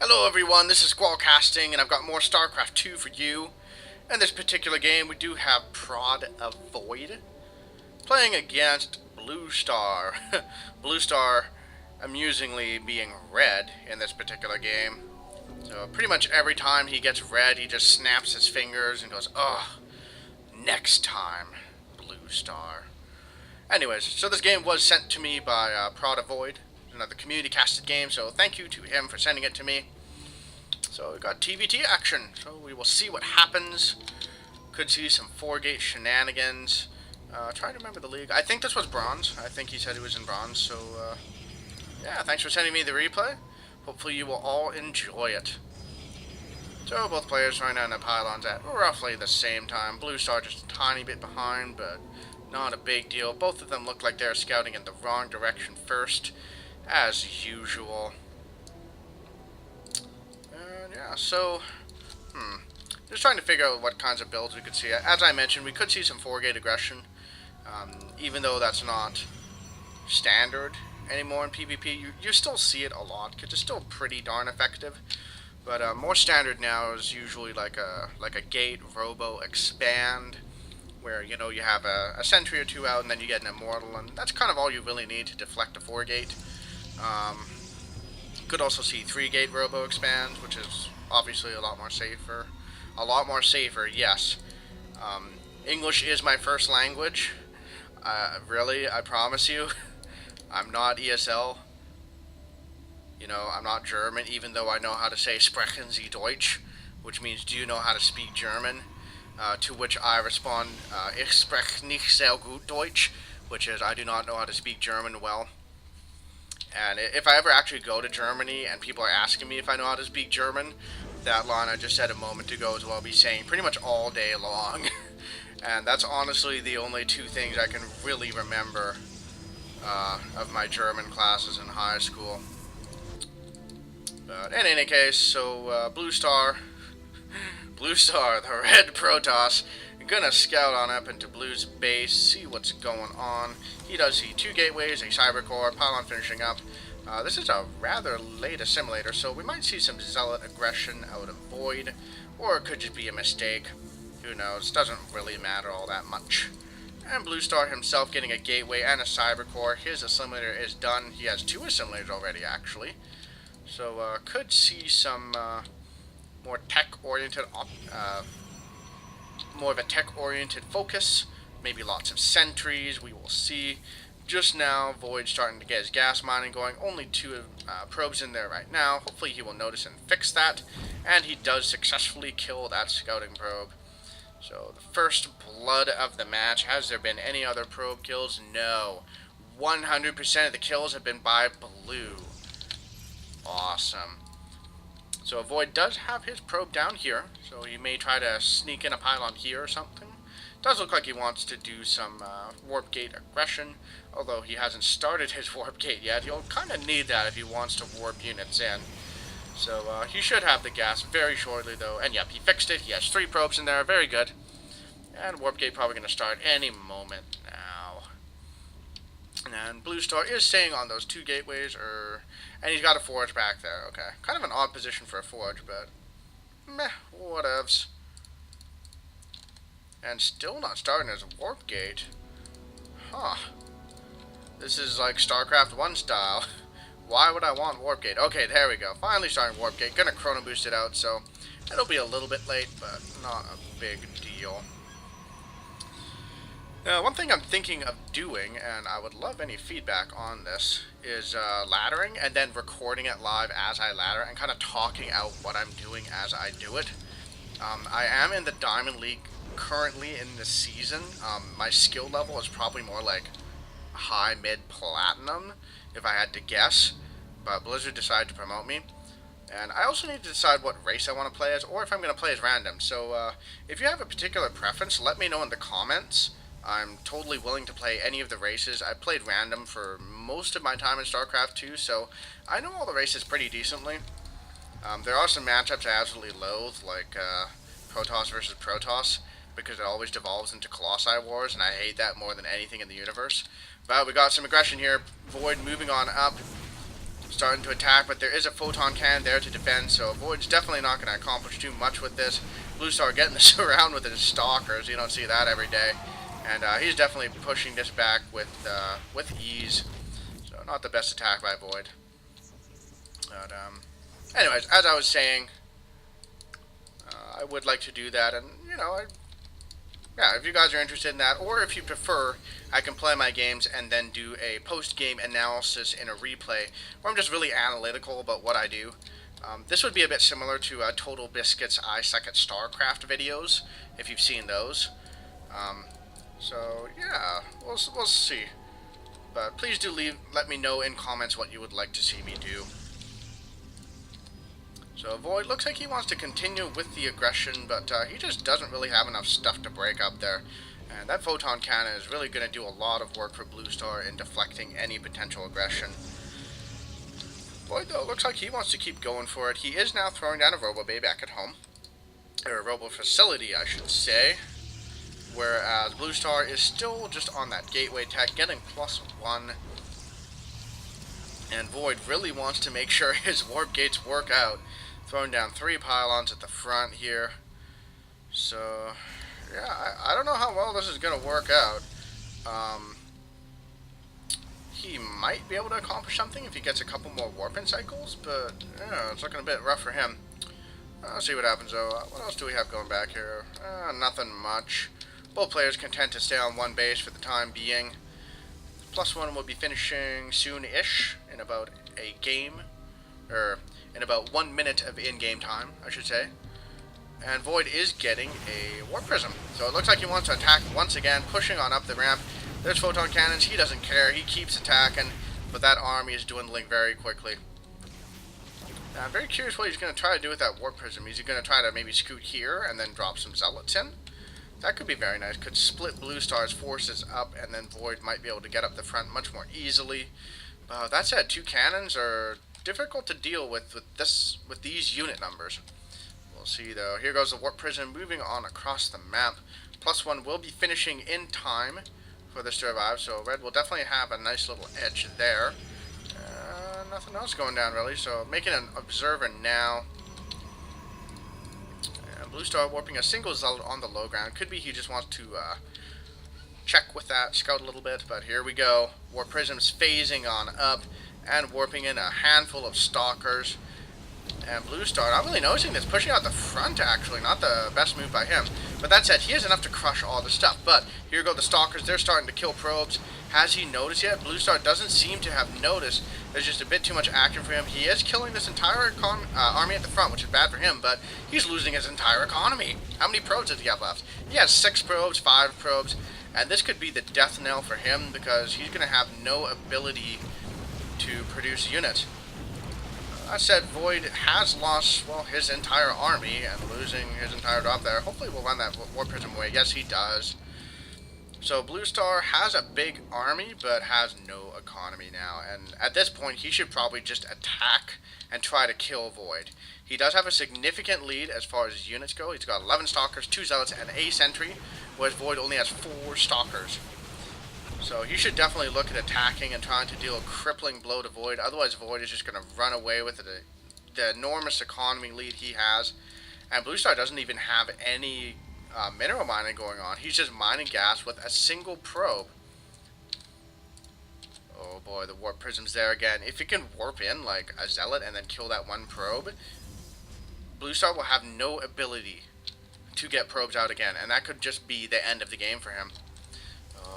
Hello everyone, this is Squallcasting, and I've got more StarCraft 2 for you. In this particular game, we do have ProdofVoid playing against Bluestar. Bluestar amusingly being red in this particular game. So pretty much every time he gets red, he just snaps his fingers and goes, "Ugh, next time, Bluestar." Anyways, so this game was sent to me by ProdofVoid, another community casted game, so thank you to him for sending it to me. So we got TVT action, so we will see what happens. Could see some 4-gate shenanigans. Trying to remember the league. I think this was bronze. I think he said he was in bronze, so yeah, thanks for sending me the replay. Hopefully you will all enjoy it. So both players right now in the pylons at roughly the same time. Bluestar just a tiny bit behind, but not a big deal. Both of them look like they're scouting in the wrong direction first, as usual. Yeah, so, just trying to figure out what kinds of builds we could see. As I mentioned, we could see some 4-gate aggression, even though that's not standard anymore in PvP. You still see it a lot, because it's still pretty darn effective. But more standard now is usually like a gate robo expand, where you have a sentry or two out, and then you get an immortal, and that's kind of all you really need to deflect a 4-gate. Could also see 3-gate robo expand, which is obviously a lot more safer. A lot more safer, yes. English is my first language. Really, I promise you. I'm not ESL. I'm not German, even though I know how to say Sprechen Sie Deutsch, which means do you know how to speak German? To which I respond, Ich spreche nicht sehr gut Deutsch, which is I do not know how to speak German well. And if I ever actually go to Germany and people are asking me if I know how to speak German, that line I just said a moment ago is what I'll be saying pretty much all day long. And that's honestly the only two things I can really remember of my German classes in high school. But in any case, so Bluestar, the red Protoss, gonna scout on up into Blue's base, see what's going on. He does see 2 gateways, a cyber core, pylon finishing up. This is a rather late assimilator, so we might see some zealot aggression out of Void, or it could just be a mistake. Who knows? Doesn't really matter all that much. And Bluestar himself getting a gateway and a cyber core. His assimilator is done. He has 2 assimilators already, actually. So could see some more tech-oriented more of a tech-oriented focus, maybe lots of sentries, we will see. Just now, Void's starting to get his gas mining going, only 2 probes in there right now. Hopefully he will notice and fix that, and he does successfully kill that scouting probe. So, the first blood of the match. Has there been any other probe kills? No. 100% of the kills have been by Blue. Awesome. So Void does have his probe down here, so he may try to sneak in a pylon here or something. Does look like he wants to do some warp gate aggression, although he hasn't started his warp gate yet. He'll kind of need that if he wants to warp units in. So he should have the gas very shortly though, and yep, he fixed it. He has 3 probes in there, very good. And warp gate probably going to start any moment now. And Bluestar is staying on those 2 gateways, and he's got a forge back there. Okay, kind of an odd position for a forge, but meh, whatevs. And still not starting his warp gate. Huh. This is like StarCraft 1 style. Why would I want warp gate? Okay, there we go. Finally starting warp gate. Gonna chrono boost it out, so it'll be a little bit late, but not a big deal. One thing I'm thinking of doing, and I would love any feedback on this, is laddering and then recording it live as I ladder and kind of talking out what I'm doing as I do it. I am in the Diamond League currently in the season. My skill level is probably more like high, mid, platinum, if I had to guess, but Blizzard decided to promote me. And I also need to decide what race I want to play as, or if I'm going to play as random. So if you have a particular preference, let me know in the comments. I'm totally willing to play any of the races. I played random for most of my time in StarCraft 2, so I know all the races pretty decently. There are some matchups I absolutely loathe, like Protoss versus Protoss, because it always devolves into Colossi Wars, and I hate that more than anything in the universe. But we got some aggression here. Void moving on up. starting to attack, but there is a photon cannon there to defend, so Void's definitely not going to accomplish too much with this. Bluestar getting this around with his stalkers. You don't see that every day. And he's definitely pushing this back with ease. So not the best attack by Void. But anyways, as I was saying, I would like to do that, and you know, yeah, if you guys are interested in that, or if you prefer, I can play my games and then do a post-game analysis in a replay, where I'm just really analytical about what I do. This would be a bit similar to Total Biscuit's I Suck at StarCraft videos, if you've seen those. So yeah, we'll see. But please do let me know in comments what you would like to see me do. So Void looks like he wants to continue with the aggression, but he just doesn't really have enough stuff to break up there. And that photon cannon is really going to do a lot of work for Bluestar in deflecting any potential aggression. Void, though, looks like he wants to keep going for it. He is now throwing down a Robo Bay back at home. Or a Robo Facility, I should say. Whereas Bluestar is still just on that gateway tech, getting +1. And Void really wants to make sure his warp gates work out. Throwing down 3 pylons at the front here. So, yeah, I don't know how well this is going to work out. He might be able to accomplish something if he gets a couple more warping cycles, but yeah, it's looking a bit rough for him. I'll see what happens though. What else do we have going back here? Nothing much. Both players content to stay on one base for the time being. +1 will be finishing soon-ish, in about a game, or in about 1 minute of in-game time, I should say. And Void is getting a Warp Prism. So it looks like he wants to attack once again, pushing on up the ramp. There's photon cannons, he doesn't care, he keeps attacking, but that army is dwindling very quickly. Now, I'm very curious what he's going to try to do with that Warp Prism. Is he going to try to maybe scoot here and then drop some Zealots in? That could be very nice. Could split Bluestar's forces up, and then Void might be able to get up the front much more easily. That said, 2 cannons are difficult to deal with these unit numbers. We'll see though. Here goes the Warp Prism moving on across the map. +1 will be finishing in time for this to revive, so Red will definitely have a nice little edge there. Nothing else going down really, so making an observer now. Bluestar warping a single Zealot on the low ground. Could be he just wants to check with that, scout a little bit, but here we go. Warp Prism's phasing on up and warping in a handful of Stalkers. And Bluestar, not really noticing this, pushing out the front actually, not the best move by him. But that said, he has enough to crush all the stuff. But here go the Stalkers, they're starting to kill probes. Has he noticed yet? Bluestar doesn't seem to have noticed. There's just a bit too much action for him. He is killing this entire army at the front, which is bad for him, but he's losing his entire economy. How many probes does he have left? He has 6 probes, 5 probes, and this could be the death knell for him because he's going to have no ability to produce units. That said, Void has lost, well, his entire army and losing his entire drop there. Hopefully we'll run that Warp Prism away. Yes, he does. So Bluestar has a big army, but has no economy now. And at this point, he should probably just attack and try to kill Void. He does have a significant lead as far as his units go. He's got 11 Stalkers, 2 Zealots, and a Sentry, whereas Void only has 4 Stalkers. So he should definitely look at attacking and trying to deal a crippling blow to Void. Otherwise, Void is just going to run away with the enormous economy lead he has. And Bluestar doesn't even have any mineral mining going on. He's just mining gas with a single probe. Oh boy, the Warp Prism's there again. If he can warp in like a Zealot and then kill that one probe, Bluestar will have no ability to get probes out again. And that could just be the end of the game for him.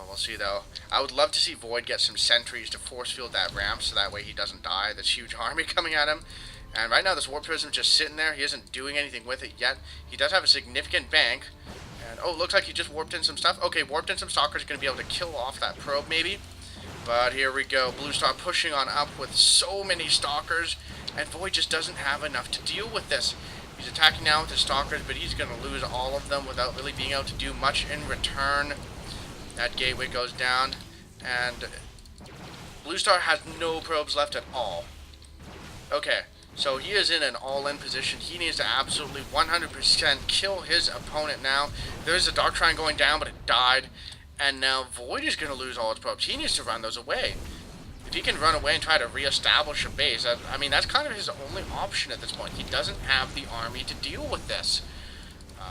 We'll see though. I would love to see Void get some sentries to force field that ramp so that way he doesn't die. This huge army coming at him. And right now this Warp Prism just sitting there. He isn't doing anything with it yet. He does have a significant bank. And oh, looks like he just warped in some stuff. Okay, warped in some Stalkers. Going to be able to kill off that probe maybe. But here we go. Bluestar pushing on up with so many Stalkers. And Void just doesn't have enough to deal with this. He's attacking now with his Stalkers, but he's going to lose all of them without really being able to do much in return. That gateway goes down, and Bluestar has no probes left at all. Okay, so he is in an all-in position. He needs to absolutely 100% kill his opponent now. There's a Dark Shrine going down, but it died. And now Void is going to lose all his probes. He needs to run those away. If he can run away and try to reestablish a base, I mean, that's kind of his only option at this point. He doesn't have the army to deal with this.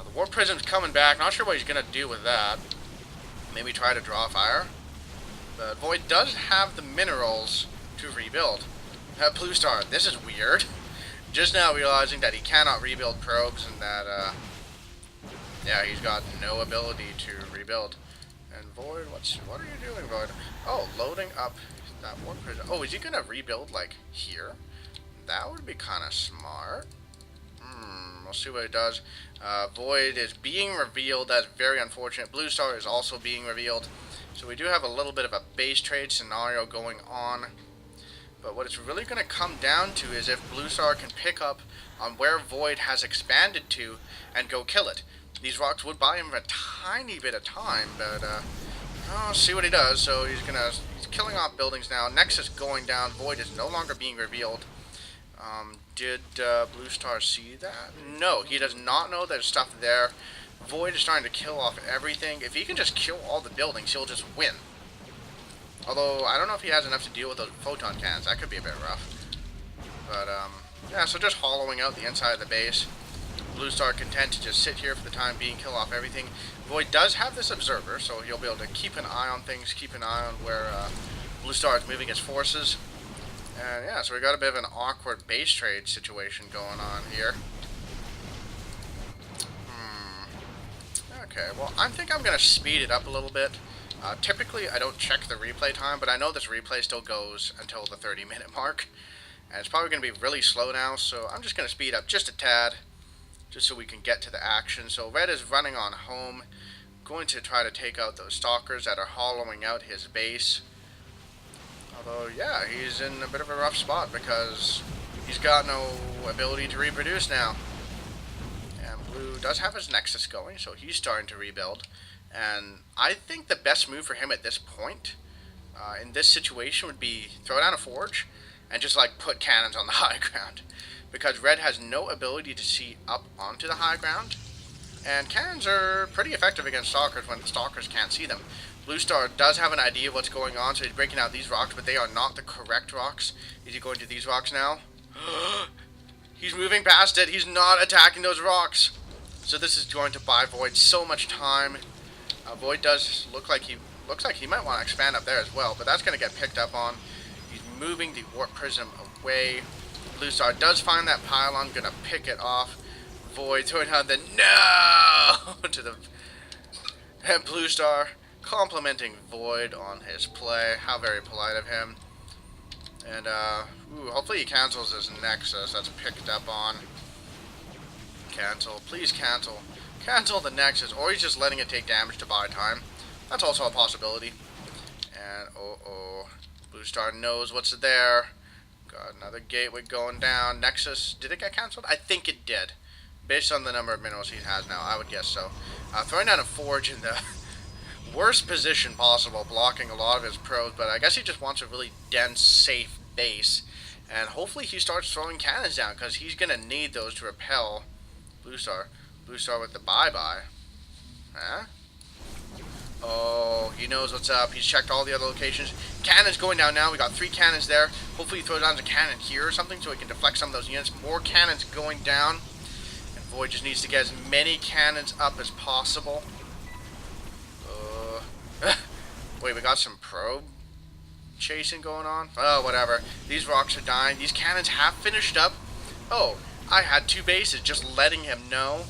The Warp Prism's coming back. Not sure what he's going to do with that. Maybe try to draw fire. But Void does have the minerals to rebuild. Bluestar, this is weird. Just now realizing that he cannot rebuild probes and that, yeah, he's got no ability to rebuild. And Void, what are you doing, Void? Oh, loading up that Warp Prism. Oh, is he going to rebuild, like, here? That would be kind of smart. We'll see what it does. Void is being revealed. That's very unfortunate. Bluestar is also being revealed. So we do have a little bit of a base trade scenario going on. But what it's really going to come down to is if Bluestar can pick up on where Void has expanded to and go kill it. These rocks would buy him a tiny bit of time, but I'll see what he does. So he's killing off buildings now. Nexus going down. Void is no longer being revealed. Did Bluestar see that? No, he does not know there's stuff there. Void is starting to kill off everything. If he can just kill all the buildings, he'll just win. Although, I don't know if he has enough to deal with those photon cannons. That could be a bit rough. But, yeah, so just hollowing out the inside of the base. Bluestar content to just sit here for the time being, kill off everything. Void does have this observer, so he'll be able to keep an eye on things, keep an eye on where Bluestar is moving his forces. And yeah, so we got a bit of an awkward base trade situation going on here. Okay, well, I think I'm going to speed it up a little bit. Typically, I don't check the replay time, but I know this replay still goes until the 30-minute mark. And it's probably going to be really slow now, so I'm just going to speed up just a tad, just so we can get to the action. So Red is running on home, going to try to take out those stalkers that are hollowing out his base. Although, yeah, he's in a bit of a rough spot because he's got no ability to reproduce now. And Blue does have his Nexus going, so he's starting to rebuild. And I think the best move for him at this point, in this situation, would be throw down a forge and just, like, put cannons on the high ground. Because Red has no ability to see up onto the high ground. And cannons are pretty effective against stalkers when the stalkers can't see them. Bluestar does have an idea of what's going on, so he's breaking out these rocks, but they are not the correct rocks. Is he going to these rocks now? He's moving past it. He's not attacking those rocks. So this is going to buy Void so much time. Void does look like he might want to expand up there as well, but that's going to get picked up on. He's moving the Warp Prism away. Bluestar does find that pylon, going to pick it off. Void throwing out the no to the and Bluestar complimenting Void on his play. How very polite of him. And hopefully he cancels his Nexus. That's picked up on. Cancel, please cancel. Cancel the Nexus, or he's just letting it take damage to buy time. That's also a possibility. And Bluestar knows what's there. Got another gateway going down. Nexus, did it get cancelled? I think it did. Based on the number of minerals he has now, I would guess so. Throwing down a forge in the worst position possible, blocking a lot of his probes, but I guess he just wants a really dense, safe base. And hopefully he starts throwing cannons down, because he's going to need those to repel Bluestar. Bluestar with the bye-bye. Huh? Oh, he knows what's up. He's checked all the other locations. Cannons going down now. We got 3 cannons there. Hopefully he throws down a cannon here or something so he can deflect some of those units. More cannons going down. And Void just needs to get as many cannons up as possible. Wait, we got some probe chasing going on? Oh, whatever. These rocks are dying. These cannons have finished up. Oh, I had 2 bases, just letting him know.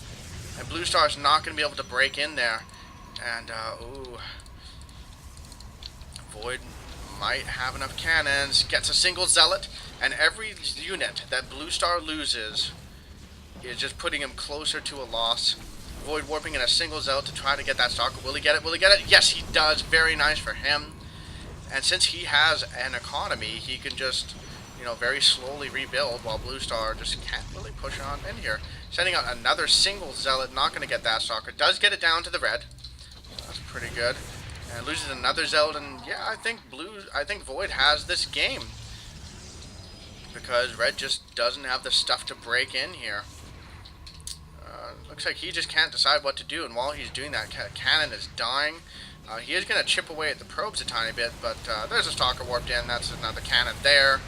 And Bluestar's not going to be able to break in there. And, Void might have enough cannons. Gets a single zealot. And every unit that Bluestar loses is just putting him closer to a loss. Void warping in a single zealot to try to get that stalker. Will he get it? Will he get it? Yes, he does. Very nice for him. And since he has an economy, he can just, very slowly rebuild while Bluestar just can't really push on in here. Sending out another single zealot. Not going to get that stalker. Does get it down to the red. That's pretty good. And loses another zealot. And yeah, I think Void has this game. Because red just doesn't have the stuff to break in here. Looks like he just can't decide what to do, and while he's doing that, cannon is dying. He is going to chip away at the probes a tiny bit, but there's a Stalker warped in. That's another cannon there.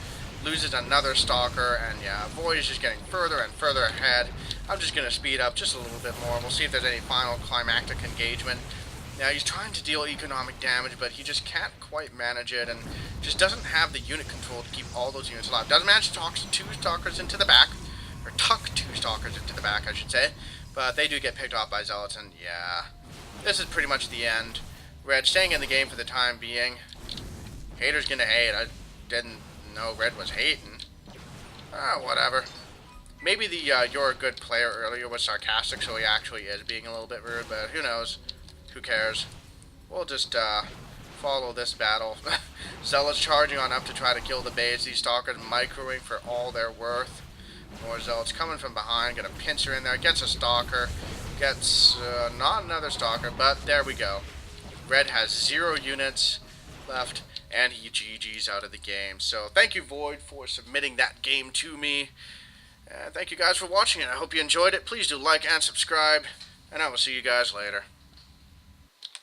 Loses another Stalker, and yeah, Void is just getting further and further ahead. I'm just going to speed up just a little bit more. We'll see if there's any final climactic engagement. Now, he's trying to deal economic damage, but he just can't quite manage it, and just doesn't have the unit control to keep all those units alive. Doesn't manage to talk two Stalkers into the back, or tuck two Stalkers into the back, I should say, but they do get picked off by Zealots, and yeah, this is pretty much the end. Red staying in the game for the time being. Hater's gonna hate. I didn't know Red was hating. Whatever. Maybe the you're a good player earlier was sarcastic, so he actually is being a little bit rude, but who knows? Who cares? We'll just follow this battle. Zealots charging on up to try to kill the base. These Stalkers microing for all they're worth. More Zealots coming from behind. Gonna pincer in there. Gets a Stalker. Gets not another Stalker, but there we go. Red has 0 units left, and he GG's out of the game. So thank you, Void, for submitting that game to me. Thank you guys for watching it. I hope you enjoyed it. Please do like and subscribe, and I will see you guys later.